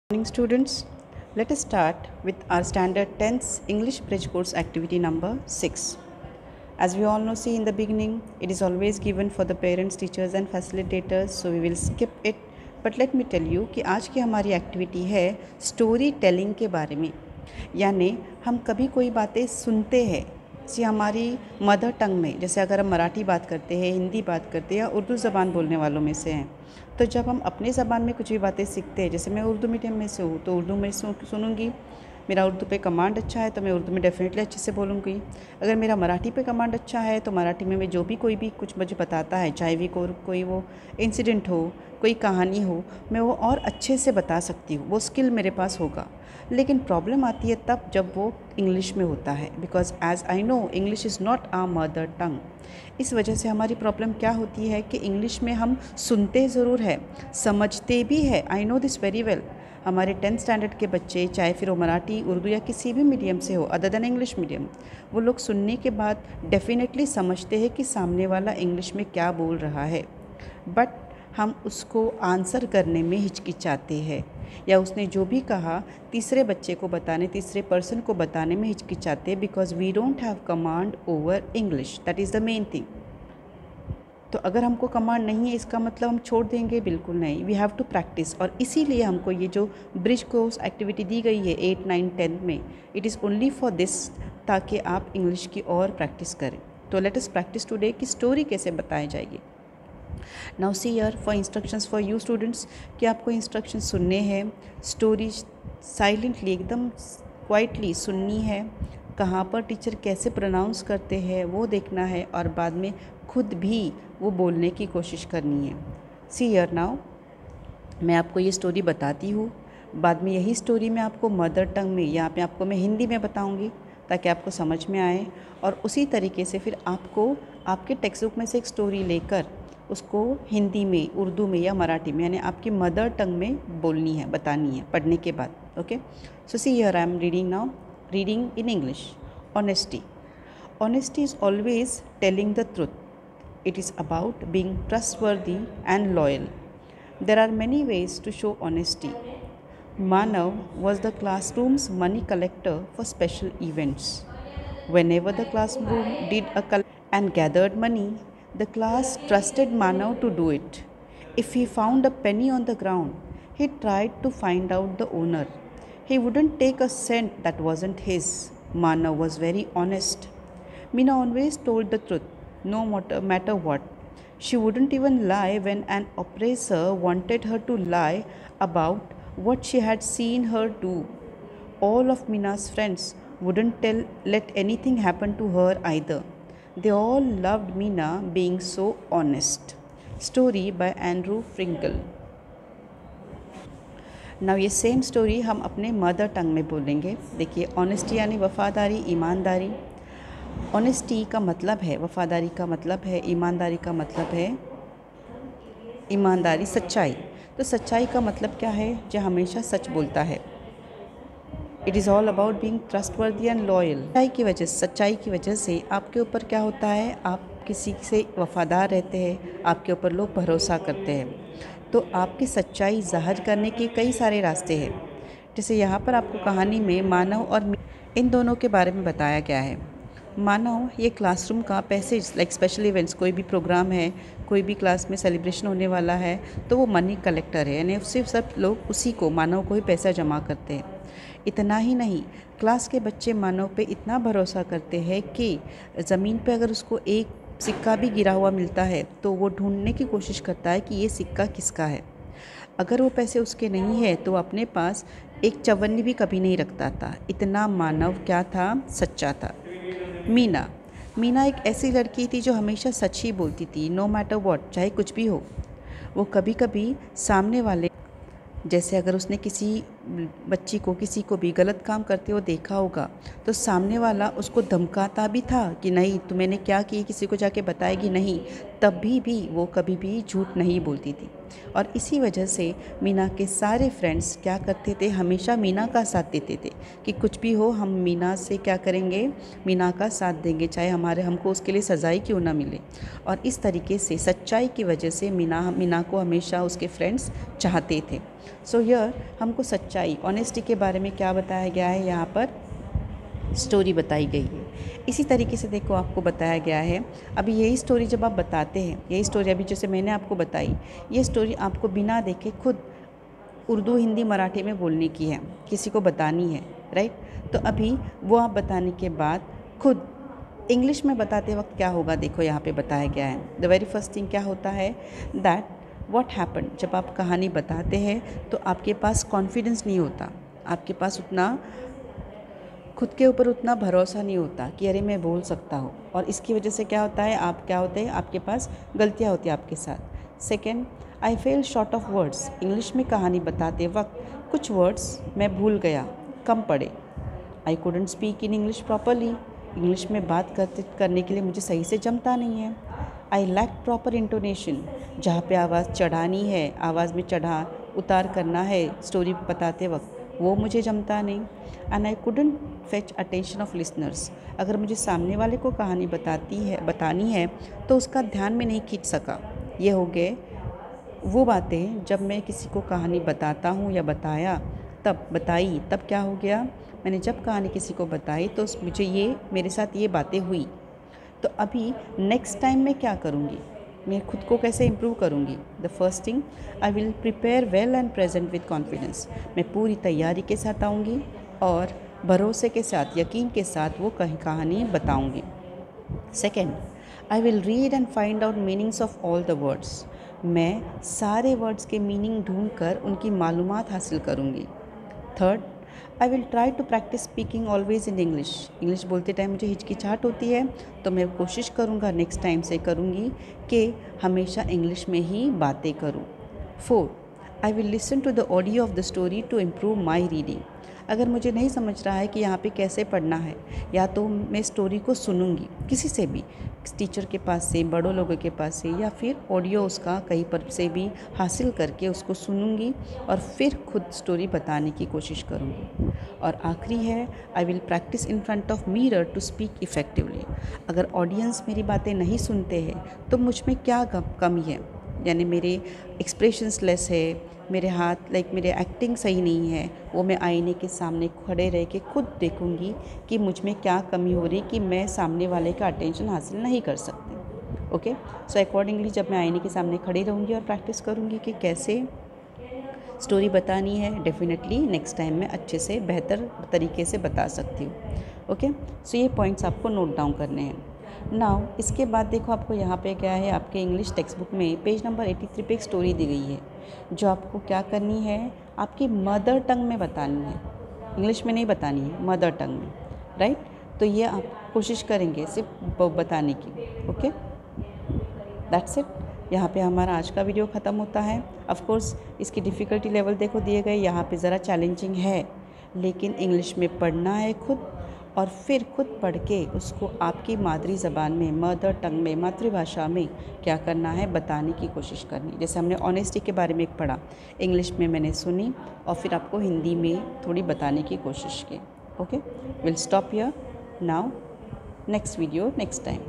Morning students, let us start with our standard 10th English bridge course activity number 6. As we all know, see in the beginning it is always given for the parents, teachers and facilitators, so we will skip it. But let me tell you कि आज की हमारी activity है story telling के बारे में। यानी हम कभी कोई बातें सुनते हैं सी हमारी मदर टंग में, जैसे अगर हम मराठी बात करते हैं, हिंदी बात करते हैं या उर्दू ज़बान बोलने वालों में से हैं, तो जब हम अपनी ज़बान में कुछ भी बातें सीखते हैं, जैसे मैं उर्दू मीडियम में से हूँ तो उर्दू में सुनूंगी, मेरा उर्दू पे कमांड अच्छा है तो मैं उर्दू में डेफिनेटली अच्छे से बोलूँगी। अगर मेरा मराठी पे कमांड अच्छा है तो मराठी में मैं जो भी कोई भी कुछ मुझे बताता है, चाहे भी कोई वो इंसिडेंट हो, कोई कहानी हो, मैं वो और अच्छे से बता सकती हूँ, वो स्किल मेरे पास होगा। लेकिन प्रॉब्लम आती है तब जब वो इंग्लिश में होता है, because as I know English is not our mother tongue. इस वजह से हमारी प्रॉब्लम क्या होती है कि इंग्लिश में हम सुनते ज़रूर है, समझते भी है। I know this very well. हमारे 10th स्टैंडर्ड के बच्चे, चाहे फिर वो मराठी, उर्दू या किसी भी मीडियम से हो अदर देन इंग्लिश मीडियम, वो लोग सुनने के बाद डेफिनेटली समझते हैं कि सामने वाला इंग्लिश में क्या बोल रहा है, बट हम उसको आंसर करने में हिचकिचाते हैं, या उसने जो भी कहा तीसरे बच्चे को बताने, तीसरे पर्सन को बताने में हिचकिचाते हैं, because we don't have command over English. That is the main thing. तो अगर हमको कमांड नहीं है इसका मतलब हम छोड़ देंगे? बिल्कुल नहीं, वी हैव टू प्रैक्टिस। और इसीलिए हमको ये जो ब्रिज कोर्स एक्टिविटी दी गई है 8, 9, 10 में, it is only for this, ताकि आप इंग्लिश की और प्रैक्टिस करें। तो लेट अस प्रैक्टिस टुडे कि स्टोरी कैसे बताई जाएगी। Now see here for instructions for you students, कि आपको इंस्ट्रक्शन सुनने हैं, स्टोरी साइलेंटली एकदम क्वाइटली सुननी है, कहाँ पर टीचर कैसे प्रोनाउंस करते हैं वो देखना है, और बाद में खुद भी वो बोलने की कोशिश करनी है। सी हियर नाउ, मैं आपको ये स्टोरी बताती हूँ, बाद में यही स्टोरी मैं आपको मदर टंग में, यहाँ पे आपको मैं हिंदी में बताऊँगी ताकि आपको समझ में आए, और उसी तरीके से फिर आपको आपके टेक्स्ट बुक में से एक स्टोरी लेकर उसको हिंदी में, उर्दू में या मराठी में, यानी आपकी मदर टंग में बोलनी है, बतानी है पढ़ने के बाद। Okay, so see here I am reading now, reading in English. Honesty. Honesty is always telling the truth. It is about being trustworthy and loyal. There are many ways to show honesty. Manav was the classroom's money collector for special events. Whenever the classroom did a collect and gathered money, the class trusted Manav to do it. If he found a penny on the ground, he tried to find out the owner. He wouldn't take a cent that wasn't his. Manav was very honest. Meena always told the truth, no matter what. She wouldn't even lie when an oppressor wanted her to lie about what she had seen her do. All of Meena's friends wouldn't let anything happen to her either. They all loved Meena being so honest. Story by Andrew Frinkle. Now ये same story हम अपने mother tongue में बोलेंगे। देखिए, honesty यानी वफ़ादारी, ईमानदारी। Honesty का मतलब है, वफ़ादारी का मतलब है, ईमानदारी का मतलब है, ईमानदारी सच्चाई। तो सच्चाई का मतलब क्या है? जो हमेशा सच बोलता है। It is all about being trustworthy and loyal. सच्चाई की वजह से आपके ऊपर क्या होता है, आप किसी से वफ़ादार रहते हैं, आपके ऊपर लोग भरोसा करते हैं। तो आपकी सच्चाई ज़ाहिर करने के कई सारे रास्ते हैं। जैसे यहाँ पर आपको कहानी में मानव और इन दोनों के बारे में बताया गया है। मानव ये क्लासरूम का पैसेज, लाइक स्पेशल इवेंट्स, कोई भी प्रोग्राम है, कोई भी क्लास में सेलिब्रेशन होने वाला है, तो वो मनी कलेक्टर है, यानी उससे सब लोग उसी को, मानव को ही पैसा जमा करते हैं। इतना ही नहीं, क्लास के बच्चे मानव पे इतना भरोसा करते हैं कि ज़मीन पे अगर उसको एक सिक्का भी गिरा हुआ मिलता है तो वो ढूंढने की कोशिश करता है कि ये सिक्का किसका है। अगर वो पैसे उसके नहीं है तो अपने पास एक चवन्नी भी कभी नहीं रखता था। इतना मानव क्या था, सच्चा था। मीना एक ऐसी लड़की थी जो हमेशा सच ही बोलती थी, नो मैटर व्हाट, चाहे कुछ भी हो। वो कभी कभी सामने वाले, जैसे अगर उसने किसी बच्ची को, किसी को भी गलत काम करते हुए देखा होगा तो सामने वाला उसको धमकाता भी था कि नहीं, तो मैंने क्या की, किसी को जाके बताएगी नहीं, तब भी वो कभी भी झूठ नहीं बोलती थी। और इसी वजह से मीना के सारे फ्रेंड्स क्या करते थे, हमेशा मीना का साथ देते थे कि कुछ भी हो हम मीना से क्या करेंगे, मीना का साथ देंगे, चाहे हमको उसके लिए सज़ाई क्यों ना मिले। और इस तरीके से सच्चाई की वजह से मीना को हमेशा उसके फ्रेंड्स चाहते थे। सो हियर हमको सच्चाई सच्चाई, ऑनेस्टी के बारे में क्या बताया गया है, यहाँ पर स्टोरी बताई गई है। इसी तरीके से देखो आपको बताया गया है, अभी यही स्टोरी जब आप बताते हैं, यही स्टोरी अभी जैसे मैंने आपको बताई, ये स्टोरी आपको बिना देखे खुद उर्दू, हिंदी, मराठी में बोलने की है, किसी को बतानी है, राइट। तो अभी वो आप बताने के बाद खुद इंग्लिश में बताते वक्त क्या होगा, देखो यहाँ पे बताया गया है। द वेरी फर्स्ट थिंग क्या होता है, दैट व्हाट हैपन, जब आप कहानी बताते हैं तो आपके पास कॉन्फिडेंस नहीं होता, आपके पास उतना खुद के ऊपर उतना भरोसा नहीं होता कि अरे मैं बोल सकता हूँ, और इसकी वजह से क्या होता है, आप क्या होते हैं, आपके पास गलतियाँ होती हैं आपके साथ। Second, I fail short of words, English में कहानी बताते वक्त कुछ वर्ड्स मैं भूल गया, कम पड़े। I couldn't speak in English properly, English में बात करने के लिए मुझे सही से जमता नहीं है। आई लैक प्रॉपर इंटोनेशन, जहाँ पे आवाज़ चढ़ानी है, आवाज़ में चढ़ा उतार करना है स्टोरी बताते वक्त, वो मुझे जमता नहीं। And I couldn't fetch attention of listeners, अगर मुझे सामने वाले को कहानी बतानी है तो उसका ध्यान में नहीं खींच सका। ये हो गए वो बातें जब मैं किसी को कहानी बताता हूँ या बताई तब क्या हो गया, मैंने जब कहानी किसी को बताई तो मुझे मेरे साथ ये बातें हुई। तो अभी नेक्स्ट टाइम मैं क्या करूँगी, मैं खुद को कैसे इम्प्रूव करूँगी। The first thing, I will prepare well and present with confidence, मैं पूरी तैयारी के साथ आऊँगी और भरोसे के साथ, यकीन के साथ वो कहानी बताऊँगी। Second, I will read and find out meanings of all the words, मैं सारे वर्ड्स के मीनिंग ढूंढ कर उनकी मालूमात हासिल करूँगी। Third, I will try to practice speaking always in English, English बोलते टाइम मुझे हिचकिचाहट होती है तो मैं कोशिश करूँगा, नेक्स्ट टाइम से करूँगी कि हमेशा इंग्लिश में ही बातें करूँ। Fourth, I will listen to the audio of the story to improve my reading, अगर मुझे नहीं समझ रहा है कि यहाँ पे कैसे पढ़ना है, या तो मैं स्टोरी को सुनूंगी किसी से भी, टीचर के पास से, बड़ों लोगों के पास से, या फिर ऑडियो उसका कहीं पर से भी हासिल करके उसको सुनूंगी और फिर खुद स्टोरी बताने की कोशिश करूँगी। और आखिरी है, I will practice in front of mirror to speak effectively, अगर ऑडियंस मेरी बातें नहीं सुनते हैं तो मुझ में क्या कमी है, यानी मेरे एक्सप्रेशंस लेस है, मेरे हाथ मेरे एक्टिंग सही नहीं है, वो मैं आईने के सामने खड़े रह के खुद देखूंगी कि मुझ में क्या कमी हो रही कि मैं सामने वाले का अटेंशन हासिल नहीं कर सकती। ओके, सो अकॉर्डिंगली जब मैं आईने के सामने खड़ी रहूँगी और प्रैक्टिस करूँगी कि कैसे स्टोरी बतानी है, डेफिनेटली नेक्स्ट टाइम मैं अच्छे से बेहतर तरीके से बता सकती हूँ। ओके, सो ये पॉइंट्स आपको नोट डाउन करने हैं। नाउ इसके बाद देखो आपको यहाँ पे क्या है, आपके इंग्लिश टेक्स्ट बुक में पेज नंबर 83 पे एक स्टोरी दी गई है जो आपको क्या करनी है, आपकी मदर टंग में बतानी है, इंग्लिश में नहीं बतानी है, मदर टंग में, राइट। तो ये आप कोशिश करेंगे सिर्फ बताने की। ओके, दैट्स इट, यहाँ पे हमारा आज का वीडियो ख़त्म होता है। ऑफ कोर्स इसकी डिफ़िकल्टी लेवल देखो दिए गए, यहाँ पे ज़रा चैलेंजिंग है, लेकिन इंग्लिश में पढ़ना है खुद, और फिर खुद पढ़ के उसको आपकी मादरी ज़बान में, मदर टंग में, मातृभाषा में क्या करना है, बताने की कोशिश करनी। जैसे हमने ऑनेस्टी के बारे में एक पढ़ा, इंग्लिश में मैंने सुनी और फिर आपको हिंदी में थोड़ी बताने की कोशिश की। Okay, will stop here now, next video next time.